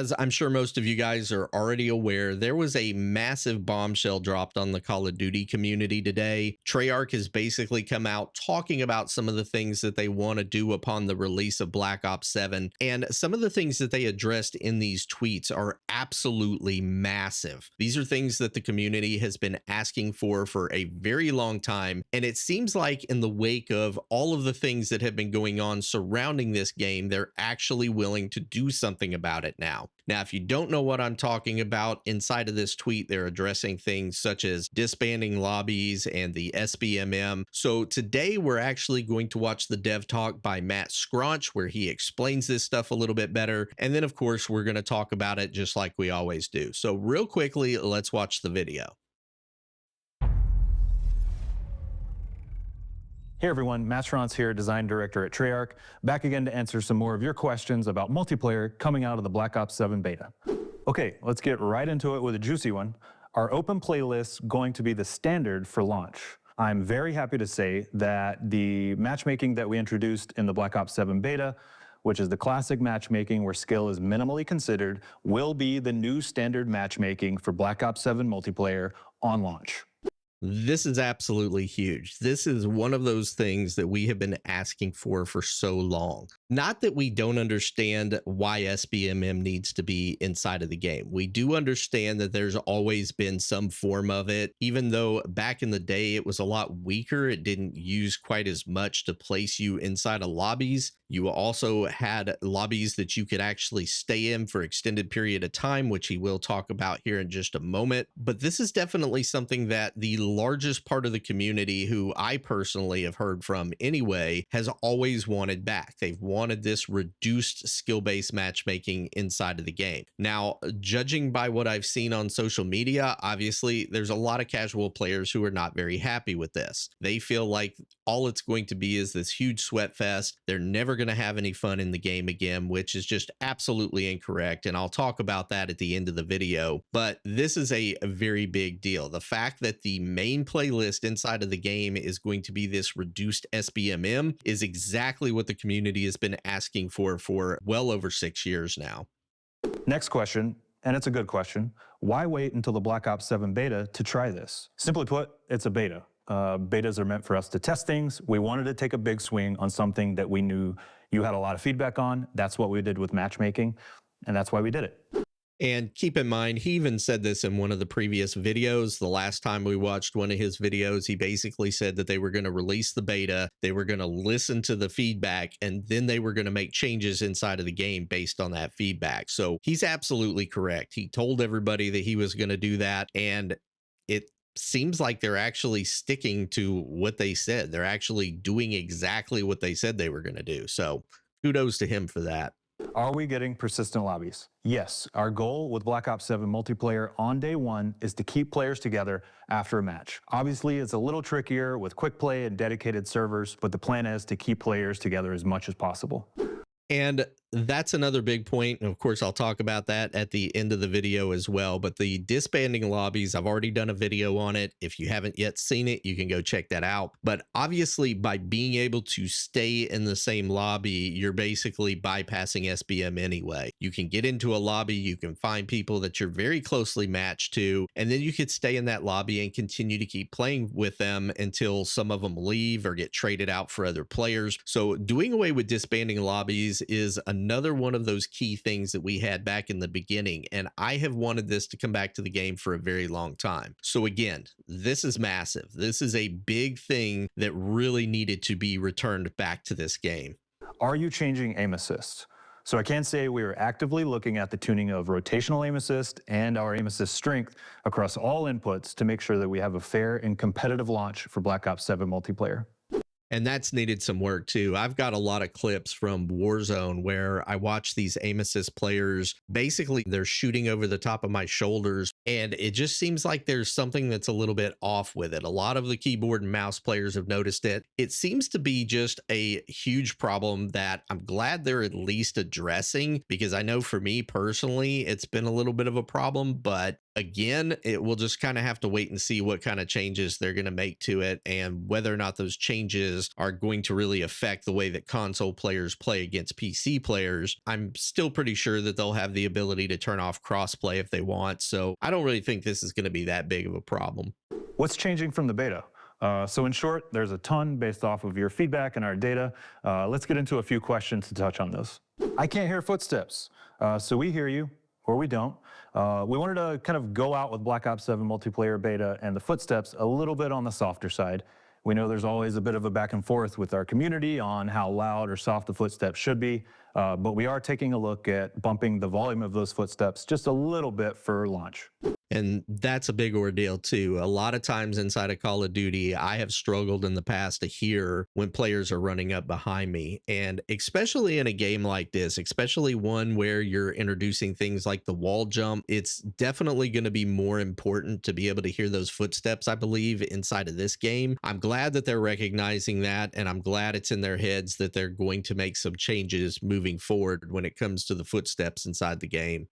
As I'm sure most of you guys are already aware, there was a massive bombshell dropped on the Call of Duty community today. Treyarch has basically come out talking about some of the things that they want to do upon the release of Black Ops 7. And some of the things that they addressed in these tweets are absolutely massive. These are things that the community has been asking for a very long time. And it seems like in the wake of all of the things that have been going on surrounding this game, they're actually willing to do something about it now. Now, if you don't know what I'm talking about, inside of this tweet, they're addressing things such as disbanding lobbies and the SBMM. So today we're actually going to watch the dev talk by Matt Scronch, where he explains this stuff a little bit better. And then, of course, we're going to talk about it just like we always do. So real quickly, let's watch the video. Hey everyone, Matt Scronch here, Design Director at Treyarch, back again to answer some more of your questions about multiplayer coming out of the Black Ops 7 beta. Okay, let's get right into it with a juicy one. Are open playlists going to be the standard for launch? I'm very happy to say that the matchmaking that we introduced in the Black Ops 7 beta, which is the classic matchmaking where skill is minimally considered, will be the new standard matchmaking for Black Ops 7 multiplayer on launch. This is absolutely huge. This is one of those things that we have been asking for so long. Not that we don't understand why SBMM needs to be inside of the game. We do understand that there's always been some form of it, even though back in the day it was a lot weaker. It didn't use quite as much to place you inside of lobbies. You also had lobbies that you could actually stay in for extended period of time, which he will talk about here in just a moment. But this is definitely something that the largest part of the community, who I personally have heard from anyway, has always wanted back. They've wanted this reduced skill-based matchmaking inside of the game. Now, judging by what I've seen on social media, obviously there's a lot of casual players who are not very happy with this. They feel like all it's going to be is this huge sweat fest. They're never going to have any fun in the game again, which is just absolutely incorrect. And I'll talk about that at the end of the video. But this is a very big deal. The fact that the main playlist inside of the game is going to be this reduced SBMM is exactly what the community has been asking for well over 6 years now. Next question, and it's a good question. Why wait until the Black Ops 7 beta to try this? Simply put, it's a beta. Betas are meant for us to test things. We wanted to take a big swing on something that we knew you had a lot of feedback on. That's what we did with matchmaking, and that's why we did it. And keep in mind, he even said this in one of the previous videos. The last time we watched one of his videos, he basically said that they were going to release the beta, they were going to listen to the feedback, and then they were going to make changes inside of the game based on that feedback. So he's absolutely correct. He told everybody that he was going to do that, and it seems like they're actually sticking to what they said. They're actually doing exactly what they said they were going to do. So kudos to him for that. Are we getting persistent lobbies? Yes. Our goal with Black Ops 7 multiplayer on day one is to keep players together after a match. Obviously, it's a little trickier with quick play and dedicated servers, but the plan is to keep players together as much as possible. And that's another big point. And of course, I'll talk about that at the end of the video as well. But the disbanding lobbies, I've already done a video on it. If you haven't yet seen it, you can go check that out. But obviously, by being able to stay in the same lobby, you're basically bypassing SBM anyway. You can get into a lobby, you can find people that you're very closely matched to, and then you could stay in that lobby and continue to keep playing with them until some of them leave or get traded out for other players. So doing away with disbanding lobbies is another one of those key things that we had back in the beginning, and I have wanted this to come back to the game for a very long time. So again, this is massive. This is a big thing that really needed to be returned back to this game. Are you changing aim assist? So I can say we are actively looking at the tuning of rotational aim assist and our aim assist strength across all inputs to make sure that we have a fair and competitive launch for Black Ops 7 multiplayer. And that's needed some work too. I've got a lot of clips from Warzone where I watch these aim assist players. Basically, they're shooting over the top of my shoulders, and it just seems like there's something that's a little bit off with it. A lot of the keyboard and mouse players have noticed it. It seems to be just a huge problem that I'm glad they're at least addressing, because I know for me personally, it's been a little bit of a problem, but again, it will just kind of have to wait and see what kind of changes they're going to make to it and whether or not those changes are going to really affect the way that console players play against PC players. I'm still pretty sure that they'll have the ability to turn off crossplay if they want. So I don't really think this is going to be that big of a problem. What's changing from the beta? So in short, there's a ton based off of your feedback and our data. Let's get into a few questions to touch on those. I can't hear footsteps. So we hear you, or we don't. We wanted to kind of go out with Black Ops 7 multiplayer beta and the footsteps a little bit on the softer side. We know there's always a bit of a back and forth with our community on how loud or soft the footsteps should be, but we are taking a look at bumping the volume of those footsteps just a little bit for launch. And that's a big ordeal too. A lot of times inside of Call of Duty, I have struggled in the past to hear when players are running up behind me. And especially in a game like this, especially one where you're introducing things like the wall jump, it's definitely going to be more important to be able to hear those footsteps, I believe, inside of this game. I'm glad that they're recognizing that, and I'm glad it's in their heads that they're going to make some changes moving forward when it comes to the footsteps inside the game.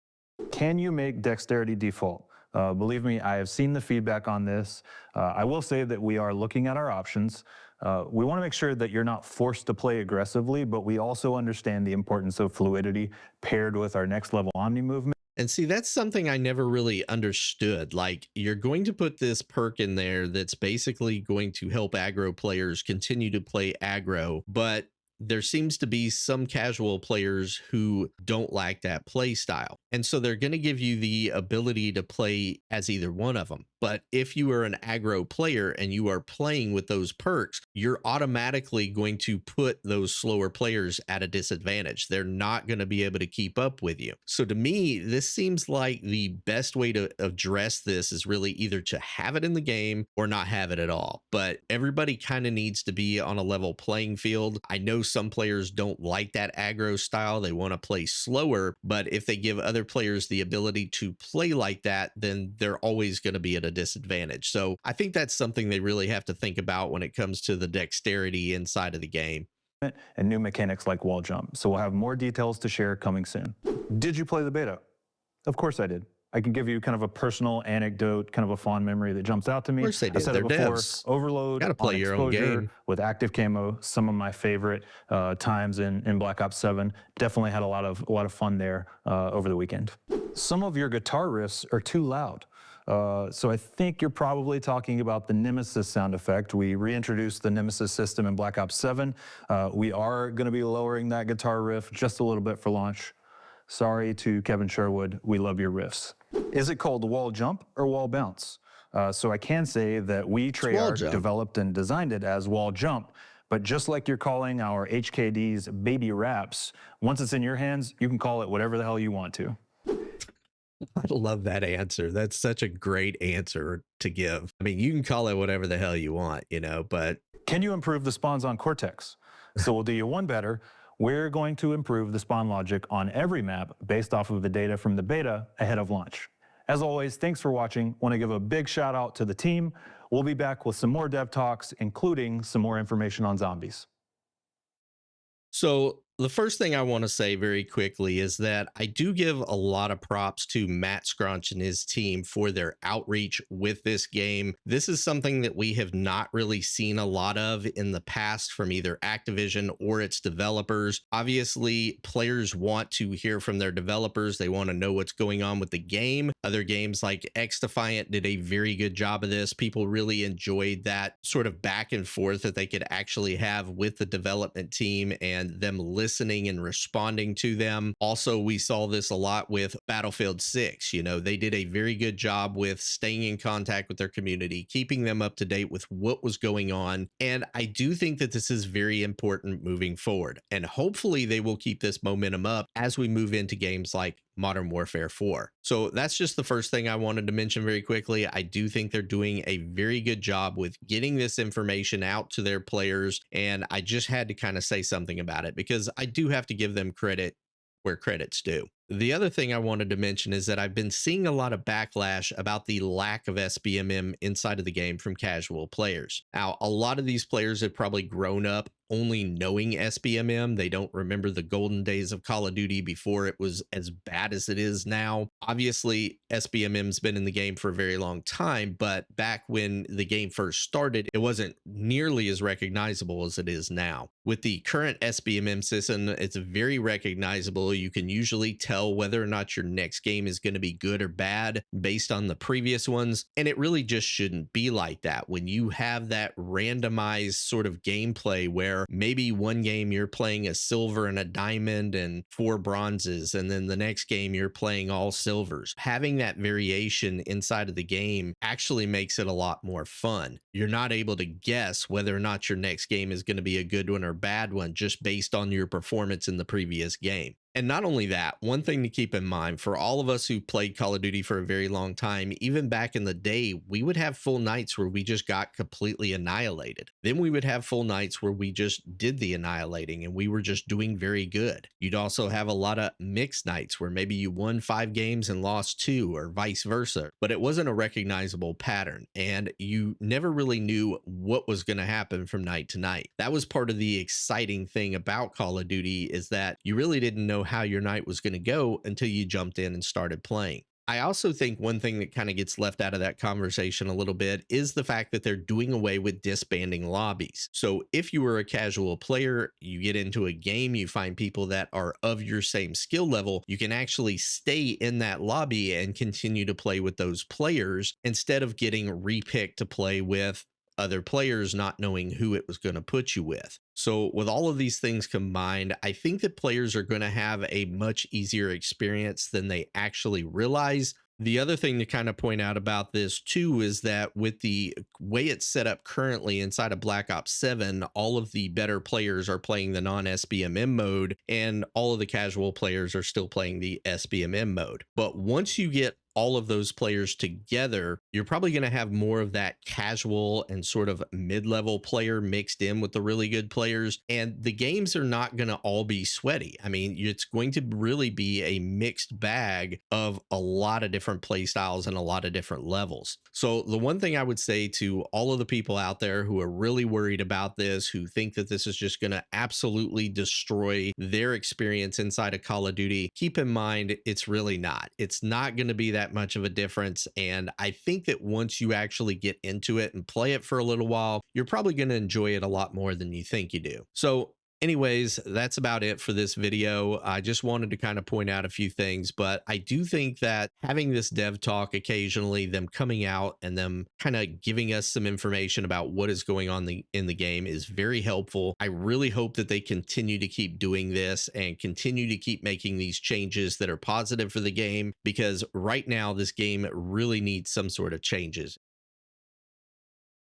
Can you make dexterity default? Believe me, I have seen the feedback on this. I will say that we are looking at our options. We want to make sure that you're not forced to play aggressively, but we also understand the importance of fluidity paired with our next level Omni movement. And see, that's something I never really understood. Like, you're going to put this perk in there that's basically going to help aggro players continue to play aggro, but there seems to be some casual players who don't like that play style. And so they're going to give you the ability to play as either one of them. But if you are an aggro player and you are playing with those perks, you're automatically going to put those slower players at a disadvantage. They're not going to be able to keep up with you. So to me, this seems like the best way to address this is really either to have it in the game or not have it at all. But everybody kind of needs to be on a level playing field. I know some players don't like that aggro style. They want to play slower, but if they give other players the ability to play like that, then they're always going to be at a disadvantage. So I think that's something they really have to think about when it comes to the dexterity inside of the game. And new mechanics like wall jump. So we'll have more details to share coming soon. Did you play the beta? Of course I did. I can give you kind of a personal anecdote, kind of a fond memory that jumps out to me. Of course they did. I said They're it before, devs. Overload, Gotta play on your own exposure, game. with active camo, some of my favorite times in Black Ops 7. Definitely had a lot of fun there over the weekend. Some of your guitar riffs are too loud. So I think you're probably talking about the Nemesis sound effect. We reintroduced the Nemesis system in Black Ops 7. We are going to be lowering that guitar riff just a little bit for launch. Sorry to Kevin Sherwood, we love your riffs. Is it called wall jump or wall bounce? So I can say that we, Treyarch, developed and designed it as wall jump. But just like you're calling our HKD's baby raps, once it's in your hands, you can call it whatever the hell you want to. I love that answer. That's such a great answer to give. I mean, you can call it whatever the hell you want, you know, but can you improve the spawns on Cortex? So we'll do you one better. We're going to improve the spawn logic on every map based off of the data from the beta ahead of launch. As always, thanks for watching. Want to give a big shout out to the team. We'll be back with some more dev talks, including some more information on zombies. So the first thing I want to say very quickly is that I do give a lot of props to Matt Scrunch and his team for their outreach with this game. This is something that we have not really seen a lot of in the past from either Activision or its developers. Obviously, players want to hear from their developers. They want to know what's going on with the game. Other games like X-Defiant did a very good job of this. People really enjoyed that sort of back and forth that they could actually have with the development team and them listening and responding to them. Also, we saw this a lot with Battlefield 6. You know, they did a very good job with staying in contact with their community, keeping them up to date with what was going on. And I do think that this is very important moving forward. And hopefully they will keep this momentum up as we move into games like Modern Warfare 4. So that's just the first thing I wanted to mention very quickly. I do think they're doing a very good job with getting this information out to their players. And I just had to kind of say something about it because I do have to give them credit where credit's due. The other thing I wanted to mention is that I've been seeing a lot of backlash about the lack of SBMM inside of the game from casual players. Now, a lot of these players have probably grown up only knowing SBMM. They don't remember the golden days of Call of Duty before it was as bad as it is now. Obviously, SBMM's been in the game for a very long time, but back when the game first started, it wasn't nearly as recognizable as it is now. With the current SBMM system, it's very recognizable. You can usually tell whether or not your next game is going to be good or bad based on the previous ones. And it really just shouldn't be like that. When you have that randomized sort of gameplay where maybe one game you're playing a silver and a diamond and 4 bronzes, and then the next game you're playing all silvers, having that variation inside of the game actually makes it a lot more fun. You're not able to guess whether or not your next game is going to be a good one or bad one just based on your performance in the previous game. And not only that, one thing to keep in mind for all of us who played Call of Duty for a very long time, even back in the day, we would have full nights where we just got completely annihilated. Then we would have full nights where we just did the annihilating and we were just doing very good. You'd also have a lot of mixed nights where maybe you won 5 games and lost 2 or vice versa, but it wasn't a recognizable pattern and you never really knew what was going to happen from night to night. That was part of the exciting thing about Call of Duty, is that you really didn't know how your night was going to go until you jumped in and started playing. I also think one thing that kind of gets left out of that conversation a little bit is the fact that they're doing away with disbanding lobbies. So if you were a casual player, you get into a game, you find people that are of your same skill level, you can actually stay in that lobby and continue to play with those players instead of getting repicked to play with other players not knowing who it was going to put you with. So with all of these things combined, I think that players are going to have a much easier experience than they actually realize. The other thing to kind of point out about this too is that with the way it's set up currently inside of Black Ops 7, all of the better players are playing the non-SBMM mode and all of the casual players are still playing the SBMM mode. But once you get all of those players together, you're probably going to have more of that casual and sort of mid-level player mixed in with the really good players. And the games are not going to all be sweaty. I mean, it's going to really be a mixed bag of a lot of different play styles and a lot of different levels. So the one thing I would say to all of the people out there who are really worried about this, who think that this is just going to absolutely destroy their experience inside of Call of Duty, keep in mind, it's really not. It's not going to be that much of a difference. And I think that once you actually get into it and play it for a little while, you're probably going to enjoy it a lot more than you think you do. So anyways, that's about it for this video. I just wanted to kind of point out a few things, but I do think that having this dev talk occasionally, them coming out and them kind of giving us some information about what is going on in the game is very helpful. I really hope that they continue to keep doing this and continue to keep making these changes that are positive for the game, because right now this game really needs some sort of changes.